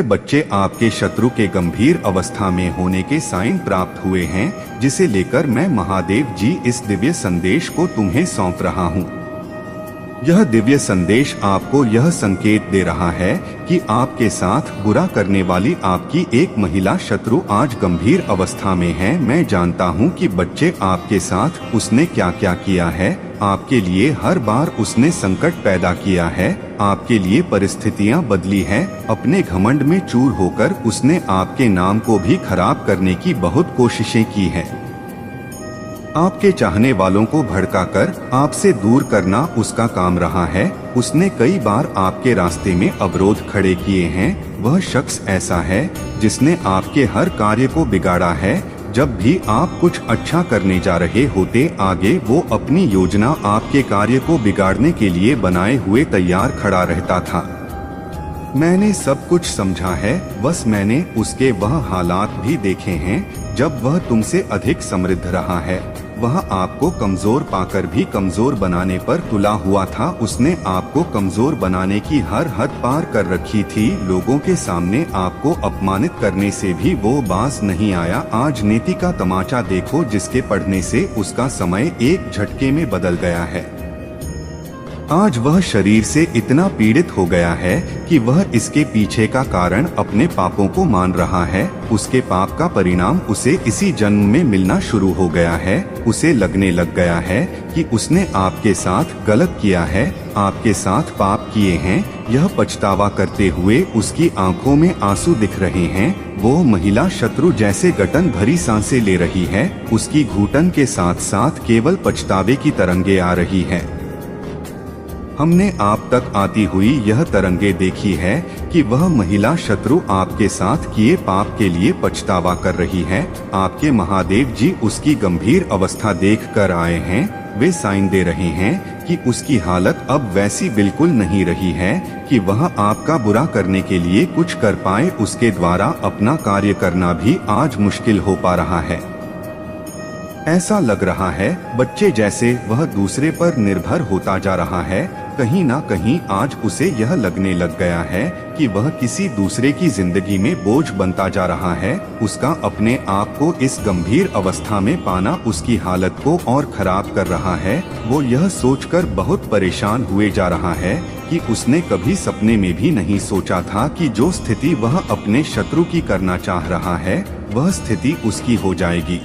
बच्चे आपके शत्रु के गंभीर अवस्था में होने के साइन प्राप्त हुए हैं, जिसे लेकर मैं महादेव जी इस दिव्य संदेश को तुम्हें सौंप रहा हूँ। यह दिव्य संदेश आपको यह संकेत दे रहा है कि आपके साथ बुरा करने वाली आपकी एक महिला शत्रु आज गंभीर अवस्था में है। मैं जानता हूँ कि बच्चे आपके साथ उसने क्या क्या किया है। आपके लिए हर बार उसने संकट पैदा किया है, आपके लिए परिस्थितियाँ बदली हैं। अपने घमंड में चूर होकर उसने आपके नाम को भी खराब करने की बहुत कोशिशें की है। आपके चाहने वालों को भड़काकर आपसे दूर करना उसका काम रहा है। उसने कई बार आपके रास्ते में अवरोध खड़े किए हैं। वह शख्स ऐसा है जिसने आपके हर कार्य को बिगाड़ा है। जब भी आप कुछ अच्छा करने जा रहे होते आगे, वो अपनी योजना आपके कार्य को बिगाड़ने के लिए बनाए हुए तैयार खड़ा रहता था। मैंने सब कुछ समझा है, बस मैंने उसके वह हालात भी देखे हैं जब वह तुमसे अधिक समृद्ध रहा है। वह आपको कमजोर पाकर भी कमजोर बनाने पर तुला हुआ था। उसने आपको कमजोर बनाने की हर हद पार कर रखी थी। लोगों के सामने आपको अपमानित करने से भी वो बाज नहीं आया। आज नीति का तमाचा देखो, जिसके पढ़ने से उसका समय एक झटके में बदल गया है। आज वह शरीर से इतना पीड़ित हो गया है कि वह इसके पीछे का कारण अपने पापों को मान रहा है। उसके पाप का परिणाम उसे इसी जन्म में मिलना शुरू हो गया है। उसे लगने लग गया है कि उसने आपके साथ गलत किया है, आपके साथ पाप किए हैं। यह पछतावा करते हुए उसकी आंखों में आंसू दिख रहे हैं। वो महिला शत्रु जैसे गटन भरी सांसें ले रही है। उसकी घुटन के साथ साथ केवल पछतावे की तरंगे आ रही है। हमने आप तक आती हुई यह तरंगे देखी है कि वह महिला शत्रु आपके साथ किए पाप के लिए पछतावा कर रही है। आपके महादेव जी उसकी गंभीर अवस्था देख कर आए हैं। वे साइन दे रहे हैं कि उसकी हालत अब वैसी बिल्कुल नहीं रही है कि वह आपका बुरा करने के लिए कुछ कर पाए। उसके द्वारा अपना कार्य करना भी आज मुश्किल हो पा रहा है। ऐसा लग रहा है बच्चे जैसे वह दूसरे पर निर्भर होता जा रहा है। कहीं ना कहीं आज उसे यह लगने लग गया है कि वह किसी दूसरे की जिंदगी में बोझ बनता जा रहा है। उसका अपने आप को इस गंभीर अवस्था में पाना उसकी हालत को और खराब कर रहा है। वो यह सोचकर बहुत परेशान हुए जा रहा है कि उसने कभी सपने में भी नहीं सोचा था कि जो स्थिति वह अपने शत्रु की करना चाह रहा है, वह स्थिति उसकी हो जाएगी।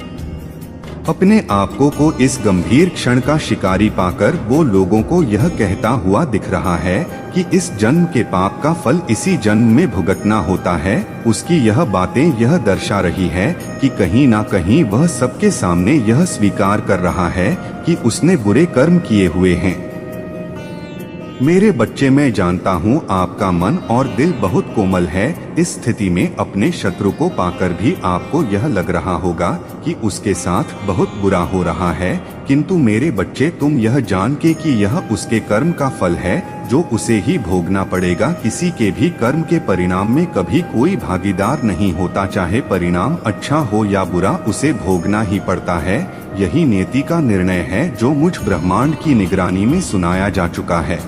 अपने आपको को इस गंभीर क्षण का शिकारी पाकर वो लोगों को यह कहता हुआ दिख रहा है कि इस जन्म के पाप का फल इसी जन्म में भुगतना होता है। उसकी यह बातें यह दर्शा रही है कि कहीं ना कहीं वह सबके सामने यह स्वीकार कर रहा है कि उसने बुरे कर्म किए हुए हैं। मेरे बच्चे, मैं जानता हूँ आपका मन और दिल बहुत कोमल है। इस स्थिति में अपने शत्रु को पाकर भी आपको यह लग रहा होगा कि उसके साथ बहुत बुरा हो रहा है। किंतु मेरे बच्चे, तुम यह जान के कि यह उसके कर्म का फल है जो उसे ही भोगना पड़ेगा। किसी के भी कर्म के परिणाम में कभी कोई भागीदार नहीं होता। चाहे परिणाम अच्छा हो या बुरा, उसे भोगना ही पड़ता है। यही नियति का निर्णय है जो मुझ ब्रह्मांड की निगरानी में सुनाया जा चुका है।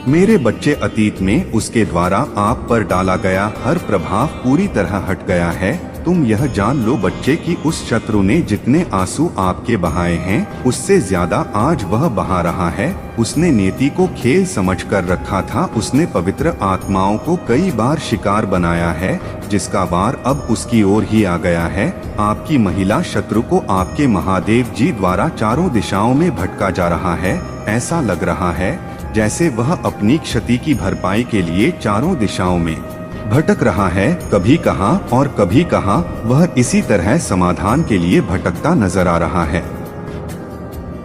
मेरे बच्चे, अतीत में उसके द्वारा आप पर डाला गया हर प्रभाव पूरी तरह हट गया है। तुम यह जान लो बच्चे कि उस शत्रु ने जितने आंसू आपके बहाए हैं, उससे ज्यादा आज वह बहा रहा है। उसने नियति को खेल समझकर रखा था। उसने पवित्र आत्माओं को कई बार शिकार बनाया है, जिसका वार अब उसकी ओर ही आ गया है। आपकी महिला शत्रु को आपके महादेव जी द्वारा चारों दिशाओं में भटका जा रहा है। ऐसा लग रहा है जैसे वह अपनी क्षति की भरपाई के लिए चारों दिशाओं में भटक रहा है। कभी कहाँ और कभी कहाँ वह इसी तरह समाधान के लिए भटकता नजर आ रहा है,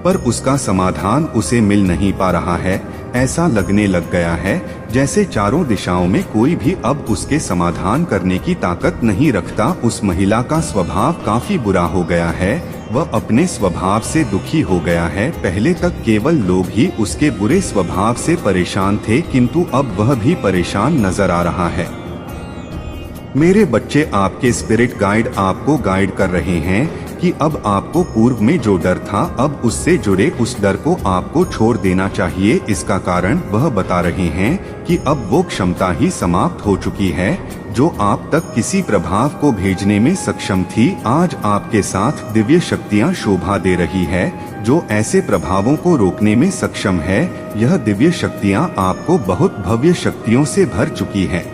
पर उसका समाधान उसे मिल नहीं पा रहा है। ऐसा लगने लग गया है जैसे चारों दिशाओं में कोई भी अब उसके समाधान करने की ताकत नहीं रखता। उस महिला का स्वभाव काफी बुरा हो गया है। वह अपने स्वभाव से दुखी हो गया है। पहले तक केवल लोग ही उसके बुरे स्वभाव से परेशान थे, किंतु अब वह भी परेशान नजर आ रहा है। मेरे बच्चे, आपके स्पिरिट गाइड आपको गाइड कर रहे हैं कि अब आपको पूर्व में जो डर था अब उससे जुड़े उस डर को आपको छोड़ देना चाहिए। इसका कारण वह बता रहे हैं कि अब वो क्षमता ही समाप्त हो चुकी है जो आप तक किसी प्रभाव को भेजने में सक्षम थी। आज आपके साथ दिव्य शक्तियां शोभा दे रही है जो ऐसे प्रभावों को रोकने में सक्षम है। यह दिव्य शक्तियां आपको बहुत भव्य शक्तियों से भर चुकी है।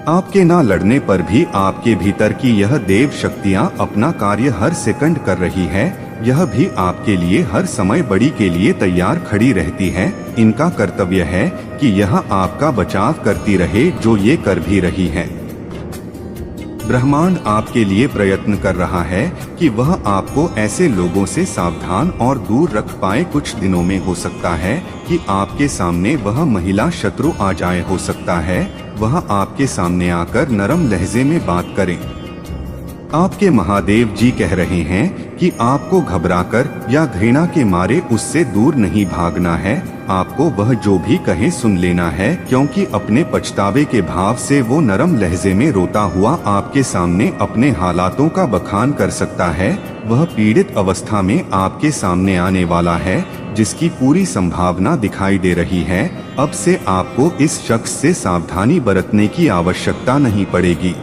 आपके ना लड़ने पर भी आपके भीतर की यह देव शक्तियां अपना कार्य हर सेकंड कर रही है। यह भी आपके लिए हर समय बड़ी के लिए तैयार खड़ी रहती है। इनका कर्तव्य है कि यह आपका बचाव करती रहे जो ये कर भी रही है। ब्रह्मांड आपके लिए प्रयत्न कर रहा है कि वह आपको ऐसे लोगों से सावधान और दूर रख पाए। कुछ दिनों में हो सकता है कि आपके सामने वह महिला शत्रु आ जाए। हो सकता है वह आपके सामने आकर नरम लहजे में बात करें। आपके महादेव जी कह रहे हैं कि आपको घबराकर या घृणा के मारे उससे दूर नहीं भागना है। आपको वह जो भी कहे सुन लेना है, क्योंकि अपने पछतावे के भाव से वो नरम लहजे में रोता हुआ आपके सामने अपने हालातों का बखान कर सकता है। वह पीड़ित अवस्था में आपके सामने आने वाला है जिसकी पूरी संभावना दिखाई दे रही है। अब से आपको इस शख्स से सावधानी बरतने की आवश्यकता नहीं पड़ेगी,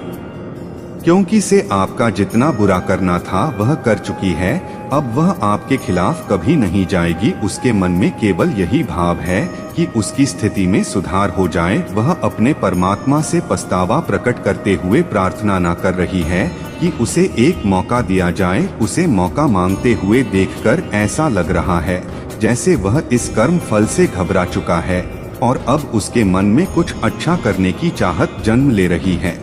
क्योंकि से आपका जितना बुरा करना था वह कर चुकी है। अब वह आपके खिलाफ कभी नहीं जाएगी। उसके मन में केवल यही भाव है कि उसकी स्थिति में सुधार हो जाए। वह अपने परमात्मा से पछतावा प्रकट करते हुए प्रार्थना न कर रही है कि उसे एक मौका दिया जाए। उसे मौका मांगते हुए देखकर ऐसा लग रहा है जैसे वह इस कर्म फल से घबरा चुका है और अब उसके मन में कुछ अच्छा करने की चाहत जन्म ले रही है।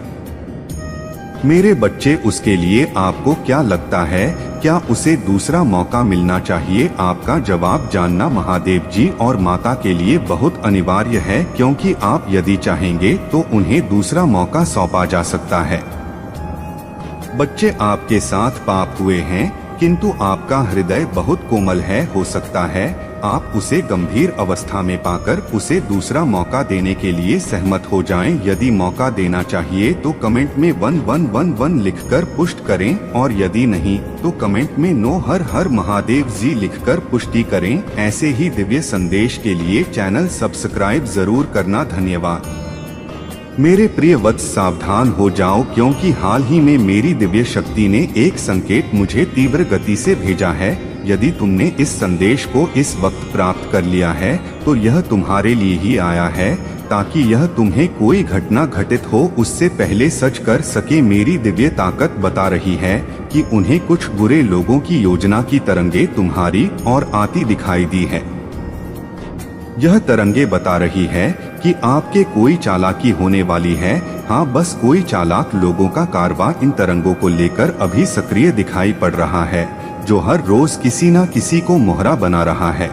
मेरे बच्चे, उसके लिए आपको क्या लगता है? क्या उसे दूसरा मौका मिलना चाहिए? आपका जवाब जानना महादेव जी और माता के लिए बहुत अनिवार्य है, क्योंकि आप यदि चाहेंगे तो उन्हें दूसरा मौका सौंपा जा सकता है। बच्चे, आपके साथ पाप हुए हैं, किंतु आपका हृदय बहुत कोमल है। हो सकता है आप उसे गंभीर अवस्था में पाकर उसे दूसरा मौका देने के लिए सहमत हो जाएं। यदि मौका देना चाहिए तो कमेंट में 1111 लिखकर पुष्ट करें, और यदि नहीं तो कमेंट में नो हर हर महादेव जी लिखकर पुष्टि करें। ऐसे ही दिव्य संदेश के लिए चैनल सब्सक्राइब जरूर करना। धन्यवाद। मेरे प्रिय वत्स, सावधान हो जाओ, क्योंकि हाल ही में मेरी दिव्य शक्ति ने एक संकेत मुझे तीव्र गति से भेजा है। यदि तुमने इस संदेश को इस वक्त प्राप्त कर लिया है तो यह तुम्हारे लिए ही आया है, ताकि यह तुम्हें कोई घटना घटित हो उससे पहले सच कर सके। मेरी दिव्य ताकत बता रही है कि उन्हें कुछ बुरे लोगों की योजना की तरंगे तुम्हारी ओर आती दिखाई दी है। यह तरंगे बता रही है कि आपके कोई चालाकी होने वाली है। हाँ, बस कोई चालाक लोगों का कारवा इन तरंगों को लेकर अभी सक्रिय दिखाई पड़ रहा है, जो हर रोज किसी न किसी को मोहरा बना रहा है।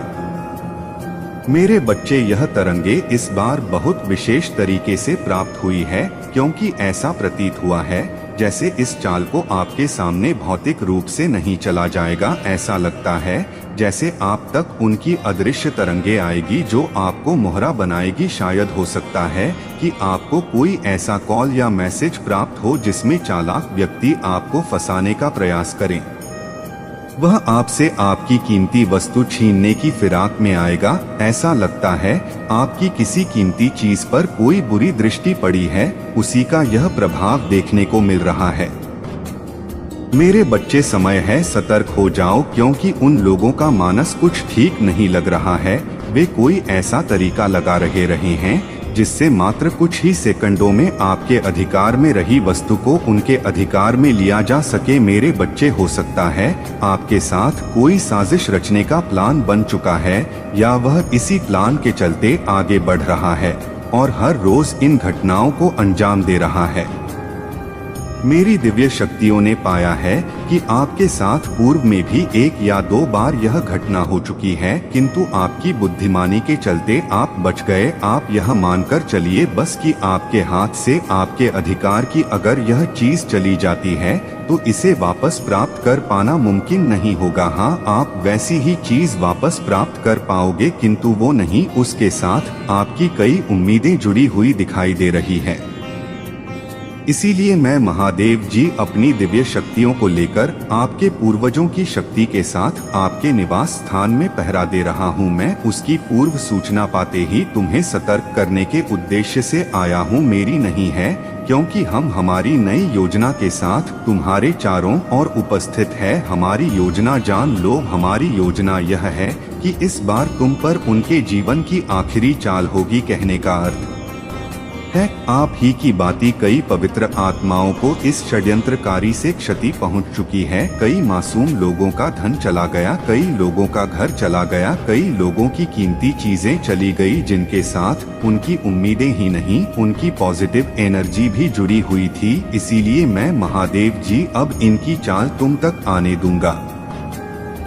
मेरे बच्चे, यह तरंगे इस बार बहुत विशेष तरीके से प्राप्त हुई है, क्योंकि ऐसा प्रतीत हुआ है जैसे इस चाल को आपके सामने भौतिक रूप से नहीं चला जाएगा। ऐसा लगता है जैसे आप तक उनकी अदृश्य तरंगे आएगी जो आपको मोहरा बनाएगी। शायद हो सकता है कि आपको कोई ऐसा कॉल या मैसेज प्राप्त हो जिसमें चालाक व्यक्ति आपको फंसाने का प्रयास करें। वह आपसे आपकी कीमती वस्तु छीनने की फिराक में आएगा। ऐसा लगता है आपकी किसी कीमती चीज पर कोई बुरी दृष्टि पड़ी है, उसी का यह प्रभाव देखने को मिल रहा है। मेरे बच्चे, समय है सतर्क हो जाओ, क्योंकि उन लोगों का मानस कुछ ठीक नहीं लग रहा है। वे कोई ऐसा तरीका लगा रहे हैं जिससे मात्र कुछ ही सेकंडों में आपके अधिकार में रही वस्तु को उनके अधिकार में लिया जा सके। मेरे बच्चे, हो सकता है आपके साथ कोई साजिश रचने का प्लान बन चुका है, या वह इसी प्लान के चलते आगे बढ़ रहा है और हर रोज इन घटनाओं को अंजाम दे रहा है। मेरी दिव्य शक्तियों ने पाया है कि आपके साथ पूर्व में भी 1 या 2 बार यह घटना हो चुकी है, किंतु आपकी बुद्धिमानी के चलते आप बच गए। आप यह मानकर चलिए बस कि आपके हाथ से आपके अधिकार की अगर यह चीज चली जाती है तो इसे वापस प्राप्त कर पाना मुमकिन नहीं होगा। हाँ, आप वैसी ही चीज वापस प्राप्त कर पाओगे, किंतु वो नहीं, उसके साथ आपकी कई उम्मीदें जुड़ी हुई दिखाई दे रही है। इसीलिए मैं महादेव जी अपनी दिव्य शक्तियों को लेकर आपके पूर्वजों की शक्ति के साथ आपके निवास स्थान में पहरा दे रहा हूँ। मैं उसकी पूर्व सूचना पाते ही तुम्हें सतर्क करने के उद्देश्य से आया हूँ, मेरी नहीं है, क्योंकि हम हमारी नई योजना के साथ तुम्हारे चारों ओर उपस्थित है। हमारी योजना जान लो। हमारी योजना यह है कि इस बार तुम पर उनके जीवन की आखिरी चाल होगी। कहने का अर्थ है आप ही की बाती कई पवित्र आत्माओं को इस षड्यंत्रकारी से क्षति पहुंच चुकी है। कई मासूम लोगों का धन चला गया, कई लोगों का घर चला गया, कई लोगों की कीमती चीजें चली गई, जिनके साथ उनकी उम्मीदें ही नहीं उनकी पॉजिटिव एनर्जी भी जुड़ी हुई थी। इसीलिए मैं महादेव जी अब इनकी चाल तुम तक आने दूंगा,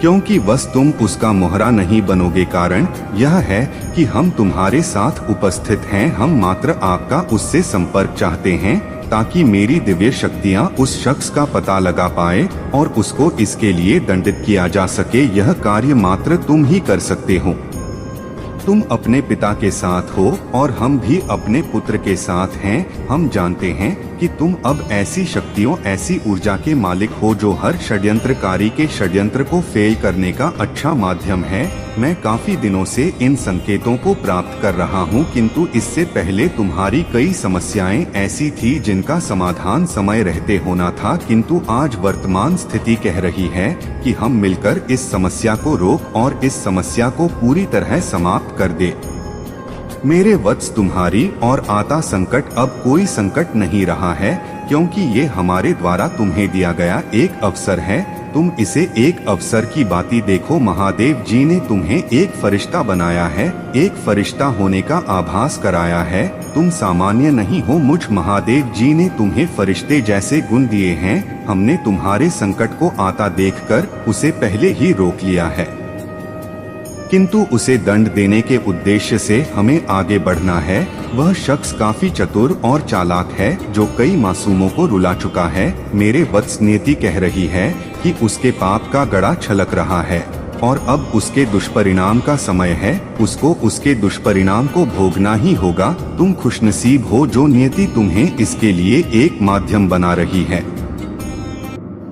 क्योंकि बस तुम उसका मोहरा नहीं बनोगे। कारण यह है कि हम तुम्हारे साथ उपस्थित हैं। हम मात्र आपका उससे संपर्क चाहते हैं ताकि मेरी दिव्य शक्तियां उस शख्स का पता लगा पाए और उसको इसके लिए दंडित किया जा सके। यह कार्य मात्र तुम ही कर सकते हो। तुम अपने पिता के साथ हो और हम भी अपने पुत्र के साथ हैं। हम जानते हैं कि तुम अब ऐसी शक्तियों, ऐसी ऊर्जा के मालिक हो जो हर षड्यंत्रकारी के षड्यंत्र को फेल करने का अच्छा माध्यम है। मैं काफी दिनों से इन संकेतों को प्राप्त कर रहा हूँ, किंतु इससे पहले तुम्हारी कई समस्याएं ऐसी थी जिनका समाधान समय रहते होना था, किंतु आज वर्तमान स्थिति कह रही है कि हम मिलकर इस समस्या को रोक और इस समस्या को पूरी तरह समाप्त कर दे। मेरे वत्स, तुम्हारी और आता संकट अब कोई संकट नहीं रहा है, क्योंकि ये हमारे द्वारा तुम्हें दिया गया एक अवसर है। तुम इसे एक अवसर की बाती देखो। महादेव जी ने तुम्हें एक फरिश्ता बनाया है, एक फरिश्ता होने का आभास कराया है। तुम सामान्य नहीं हो। मुझ महादेव जी ने तुम्हें फरिश्ते जैसे गुण दिए हैं। हमने तुम्हारे संकट को आता देखकर उसे पहले ही रोक लिया है, किंतु उसे दंड देने के उद्देश्य से हमें आगे बढ़ना है। वह शख्स काफी चतुर और चालाक है जो कई मासूमों को रुला चुका है। मेरे वत्स, नियति कह रही है कि उसके पाप का गड़ा छलक रहा है और अब उसके दुष्परिणाम का समय है। उसको उसके दुष्परिणाम को भोगना ही होगा। तुम खुशनसीब हो जो नियति तुम्हें इसके लिए एक माध्यम बना रही है।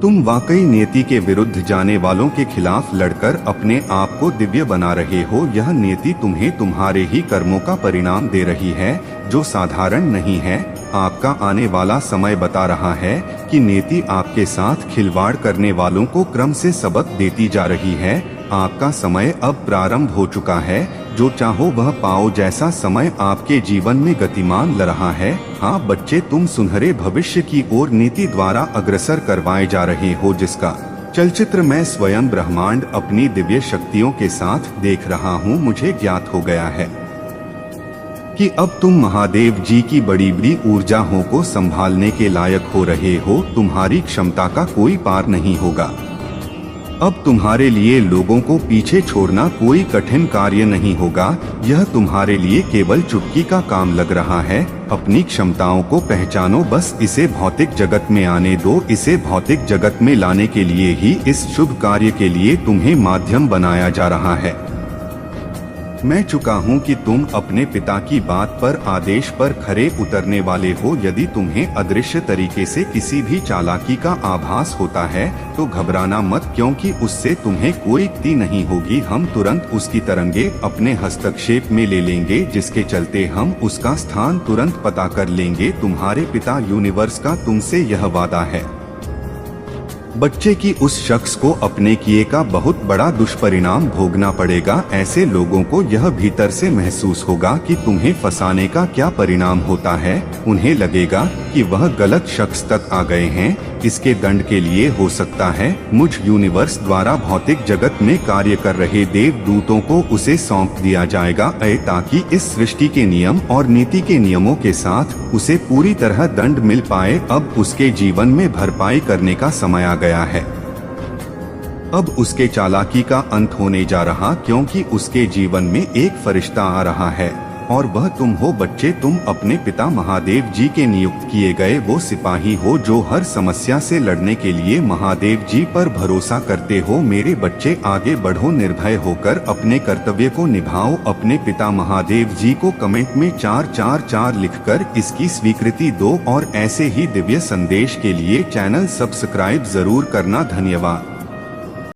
तुम वाकई नियति के विरुद्ध जाने वालों के खिलाफ लड़कर अपने आप को दिव्य बना रहे हो। यह नियति तुम्हें तुम्हारे ही कर्मों का परिणाम दे रही है जो साधारण नहीं है। आपका आने वाला समय बता रहा है कि नियति आपके साथ खिलवाड़ करने वालों को क्रम से सबक देती जा रही है। आपका समय अब प्रारंभ हो चुका है। जो चाहो वह पाओ जैसा समय आपके जीवन में गतिमान ल रहा है। हाँ बच्चे, तुम सुनहरे भविष्य की ओर नीति द्वारा अग्रसर करवाए जा रहे हो, जिसका चलचित्र मैं स्वयं ब्रह्मांड अपनी दिव्य शक्तियों के साथ देख रहा हूँ। मुझे ज्ञात हो गया है कि अब तुम महादेव जी की बड़ी बड़ी ऊर्जाओं को संभालने के लायक हो रहे हो। तुम्हारी क्षमता का कोई पार नहीं होगा। अब तुम्हारे लिए लोगों को पीछे छोड़ना कोई कठिन कार्य नहीं होगा। यह तुम्हारे लिए केवल चुटकी का काम लग रहा है। अपनी क्षमताओं को पहचानो, बस इसे भौतिक जगत में आने दो। इसे भौतिक जगत में लाने के लिए ही इस शुभ कार्य के लिए तुम्हें माध्यम बनाया जा रहा है। मैं चुका हूँ कि तुम अपने पिता की बात पर, आदेश पर खरे उतरने वाले हो। यदि तुम्हें अदृश्य तरीके से किसी भी चालाकी का आभास होता है तो घबराना मत, क्योंकि उससे तुम्हें कोई क्षति नहीं होगी। हम तुरंत उसकी तरंगे अपने हस्तक्षेप में ले लेंगे, जिसके चलते हम उसका स्थान तुरंत पता कर लेंगे। तुम्हारे पिता यूनिवर्स का तुमसे यह वादा है बच्चे की उस शख्स को अपने किए का बहुत बड़ा दुष्परिणाम भोगना पड़ेगा। ऐसे लोगों को यह भीतर से महसूस होगा कि तुम्हें फंसाने का क्या परिणाम होता है। उन्हें लगेगा कि वह गलत शख्स तक आ गए हैं। इसके दंड के लिए हो सकता है मुझ यूनिवर्स द्वारा भौतिक जगत में कार्य कर रहे देवदूतों को उसे सौंप दिया जाएगा, ताकि इस सृष्टि के नियम और नीति के नियमों के साथ उसे पूरी तरह दंड मिल पाए। अब उसके जीवन में भरपाई करने का समय आ गया है। अब उसके चालाकी का अंत होने जा रहा, क्योंकि उसके जीवन में एक फरिश्ता आ रहा है। और वह तुम हो बच्चे। तुम अपने पिता महादेव जी के नियुक्त किए गए वो सिपाही हो जो हर समस्या से लड़ने के लिए महादेव जी पर भरोसा करते हो। मेरे बच्चे आगे बढ़ो, निर्भय होकर अपने कर्तव्य को निभाओ। अपने पिता महादेव जी को कमेंट में 444 लिखकर इसकी स्वीकृति दो और ऐसे ही दिव्य संदेश के लिए चैनल सब्सक्राइब जरूर करना। धन्यवाद।